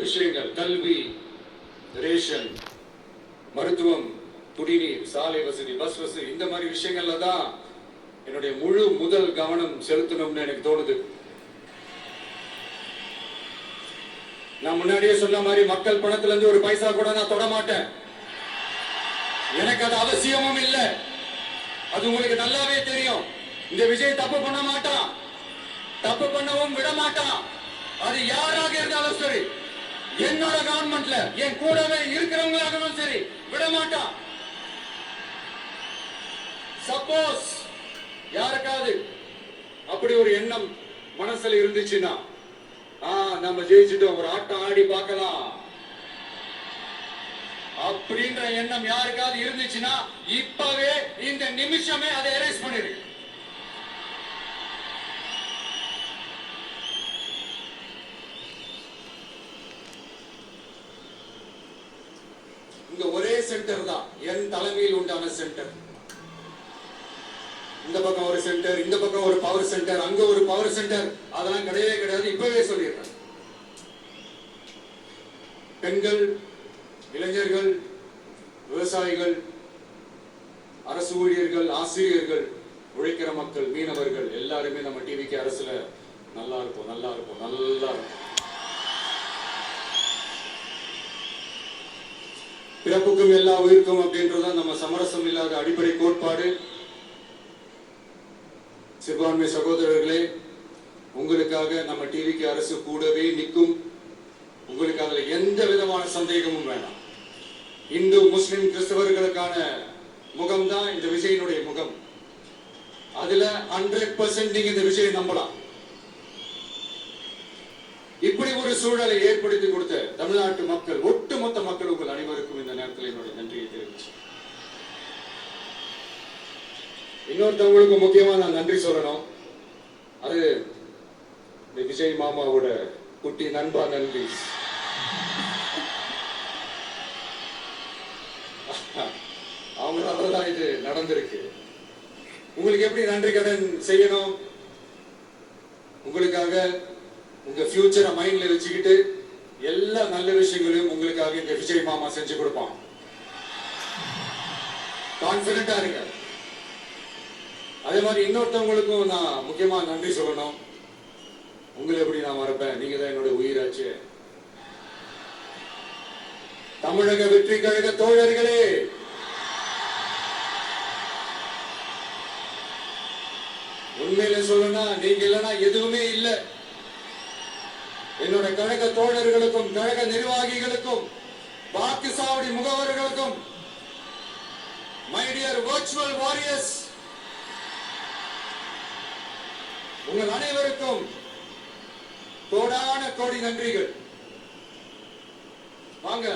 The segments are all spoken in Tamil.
விஷயங்கள், கல்வி, ரேஷன், மருத்துவம், குடிநீர், சாலை வசதி, பஸ் வசதி, இந்த மாதிரி விஷயங்கள்ல தான் என்னுடைய முதல் கவனம் செலுத்தணும்னு எனக்கு தோணுது. நான் முன்னாடியே சொன்ன மாதிரி மக்கள் பணத்துல இருந்து ஒரு பைசா கூட நான் தொட மாட்டேன். எனக்கு அது அவசியமும் இல்லை. அது உங்களுக்கு நல்லாவே தெரியும். இந்த விஜய் தப்பு பண்ண மாட்டான், தப்பு பண்ணவும் விட மாட்டான். அது யாராக இருந்தாலும் சரி, என்னோட கவர்மெண்ட்ல என் கூடவே இருக்கிறவங்களாகவும் சரி, விட மாட்டான். சப்போஸ் யாருக்காவது அப்படி ஒரு எண்ணம் மனசுல இருந்துச்சுன்னா, நம்ம ஜெயிச்சுட்டோம், ஒரு ஆட்டம் ஆடி பார்க்கலாம் அப்படின்ற எண்ணம் யாருக்காவது இருந்துச்சுன்னா, இப்பவே இந்த நிமிஷமே அதை எரேஸ் பண்ணிரு. இங்க ஒரே சென்டர் தான், என் தலைமையில் உண்டான சென்டர். இந்த பக்கம் ஒரு சென்டர், இந்த பக்கம் ஒரு பவர் சென்டர், அங்க ஒரு பவர் சென்டர், அதெல்லாம் கிடையவே கிடையாது. இப்பவே சொல்லிடுறேன். பெண்கள், இளைஞர்கள், விவசாயிகள், அரசு ஊழியர்கள், ஆசிரியர்கள், உழைக்கிற மக்கள், மீனவர்கள் எல்லாருமே நம்ம டிவிக்கு அரசுல நல்லா இருப்போம், நல்லா இருப்போம், நல்லா இருக்கும். பிறப்புக்கும் எல்லா உயிருக்கும் அப்படின்றதான் நம்ம சமரசம் இல்லாத அடிப்படை கோட்பாடு. சிறுபான்மை சகோதரர்களே, உங்களுக்காக நம்ம டிவிக்கு அரசு கூடவே நிற்கும். உங்களுக்கு அதுல எந்த விதமான சந்தேகமும் வேண்டாம். இந்து, முஸ்லிம், கிறிஸ்தவர்களுக்கான முகம் தான் இந்த விஜயனுடைய முகம். அதுல 100% நீங்க இந்த விஜயை நம்பலாம். இப்படி ஒரு சூழலை ஏற்படுத்தி கொடுத்த தமிழ்நாட்டு மக்கள், ஒட்டுமொத்த மக்கள், உங்கள் அனைவருக்கும் இந்த நேரத்தில் என்னுடைய நன்றியை தெரிவிச்சு, இன்னொருத்தவங்களுக்கு முக்கியமா நான் நன்றி சொல்லணும். அது இந்த விஜய் மாமாவோட குட்டி நண்பா நன்றி. அவங்களாலதான் இது நடந்திருக்கு. உங்களுக்கு எப்படி நன்றி கடன் செய்யணும்? உங்களுக்காக உங்க ஃபியூச்சரை மைண்ட்ல வச்சுக்கிட்டு எல்லா நல்ல விஷயங்களையும் உங்களுக்காக இந்த விஜய் மாமா செஞ்சு கொடுப்பான். கான்பிடண்டா இருங்க. அதே மாதிரி இன்னொருத்தவங்களுக்கும் நான் முக்கியமா நன்றி சொல்லணும். உங்களை எப்படி நான் மறப்பேன்? நீங்க தான் என்னோட உயிராச்சு. தமிழக வெற்றி கழக தோழர்களே, உண்மையில சொல்லணும்னா நீங்க இல்லைன்னா எதுவுமே இல்லை. என்னோட கழக தோழர்களுக்கும், கழக நிர்வாகிகளுக்கும், வாக்குச்சாவடி முகவர்களுக்கும், மை டியர் வர்ச்சுவல் வாரியர்ஸ், உங்கள் அனைவருக்கும் கோடான கோடி நன்றிகள். வாங்க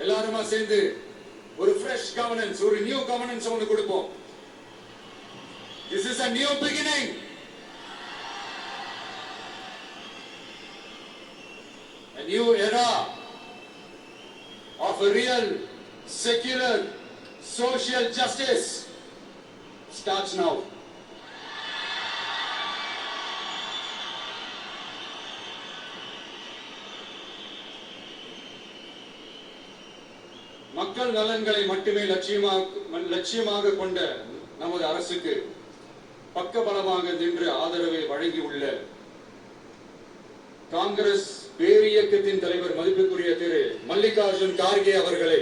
எல்லாருமா சேர்ந்து ஒரு ஃப்ரெஷ் கவர்னன்ஸ், ஒரு நியூ கவர்னன்ஸ் ஒன்று கொடுப்போம். This is a new beginning. A new era of a real, secular, social justice starts now. மக்கள் நலன்களை மட்டுமே லட்சியமாக கொண்ட நமது அரசுக்கு பக்கபலமாக நின்று ஆதரவை வழங்கியுள்ள காங்கிரஸ் பேரியக்கத்தின் தலைவர் மதிப்புக்குரிய திரு மல்லிகார்ஜுன் கார்கே அவர்களை,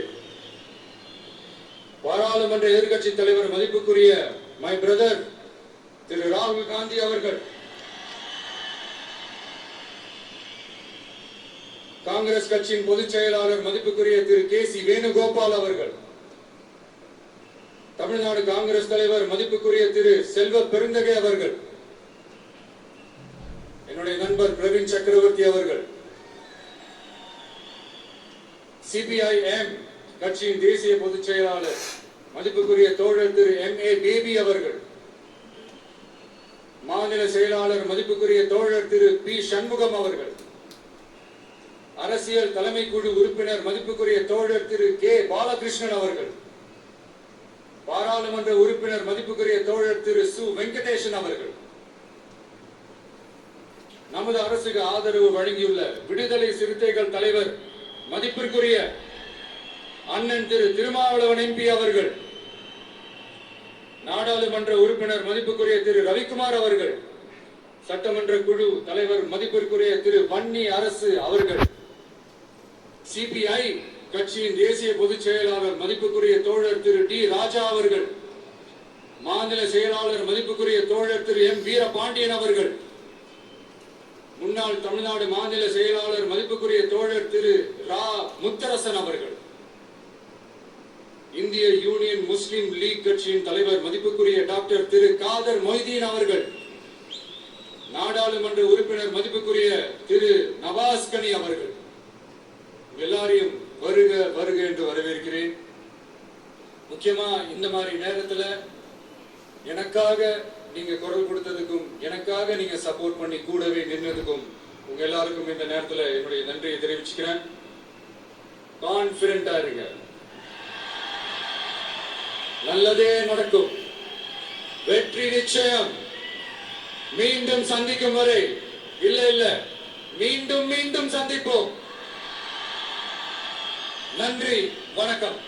பாராளுமன்ற எதிர்க்கட்சி தலைவர் மதிப்புக்குரிய மை பிரதர் திரு ராகுல் காந்தி அவர்கள், காங்கிரஸ் கட்சியின் பொதுச் செயலாளர் மதிப்புக்குரிய திரு கே.சி. வேணுகோபால் அவர்கள், தமிழ்நாடு காங்கிரஸ் தலைவர் மதிப்புக்குரிய திரு செல்வ பெருந்தகை அவர்கள், என்னுடைய நண்பர் பிரவீன் சக்கரவர்த்தி அவர்கள், சிபிஐஎம் கட்சியின் தேசிய பொதுச் செயலாளர் மதிப்புக்குரிய தோழர் திரு M.A. பேபி அவர்கள், மாநில செயலாளர் மதிப்புக்குரிய தோழர் திரு பி. சண்முகம் அவர்கள், அரசியல் தலைமை குழு உறுப்பினர் மதிப்புக்குரிய தோழர் திரு கே. பாலகிருஷ்ணன் அவர்கள், பாராளுமன்ற உறுப்பினர் மதிப்புக்குரிய தோழர் திரு சு. வெங்கடேசன் அவர்கள், நமது அரசுக்கு ஆதரவு வழங்கியுள்ள விடுதலை சிறுத்தைகள் தலைவர் மதிப்பிற்குரிய அண்ணன் திரு திருமாவளவன் எம்பி அவர்கள், நாடாளுமன்ற உறுப்பினர் மதிப்புக்குரிய திரு ரவிக்குமார் அவர்கள், சட்டமன்ற குழு தலைவர் மதிப்பிற்குரிய திரு வன்னி அரசு அவர்கள், சிபிஐ கட்சியின் தேசிய பொதுச் செயலாளர் மதிப்புக்குரிய தோழர் திரு டி ராஜா அவர்கள், மாநில செயலாளர் மதிப்புக்குரிய தோழர் திரு எம் வீரபாண்டியன் அவர்கள், முன்னாள் தமிழ்நாடு மாநில செயலாளர் மதிப்புக்குரிய தோழர் திரு ரா முத்தரசன் அவர்கள், இந்திய யூனியன் முஸ்லிம் லீக் கட்சியின் தலைவர் மதிப்புக்குரிய டாக்டர் திரு காதர் மொய்தீன் அவர்கள், நாடாளுமன்ற உறுப்பினர் மதிப்புக்குரிய திரு நவாஸ் கனி அவர்கள், எல்லாரையும் வருக வருக என்று வரவேற்கிறேன். முக்கியமா இந்த மாதிரி நேரத்துல எனக்காக நீங்க குரல் கொடுத்ததுக்கும், எனக்காக நீங்க சப்போர்ட் பண்ணி கூடவே நின்றதுக்கும் உங்க எல்லாருக்கும் இந்த நேரத்துல என்னுடைய நன்றியை தெரிவிச்சுக்கிறேன். கான்பிடண்டா இருங்க, நல்லதே நடக்கும், வெற்றி நிச்சயம். மீண்டும் சந்திக்கும் வரை, இல்ல மீண்டும் மீண்டும் சந்திப்போம். நன்றி, வணக்கம்.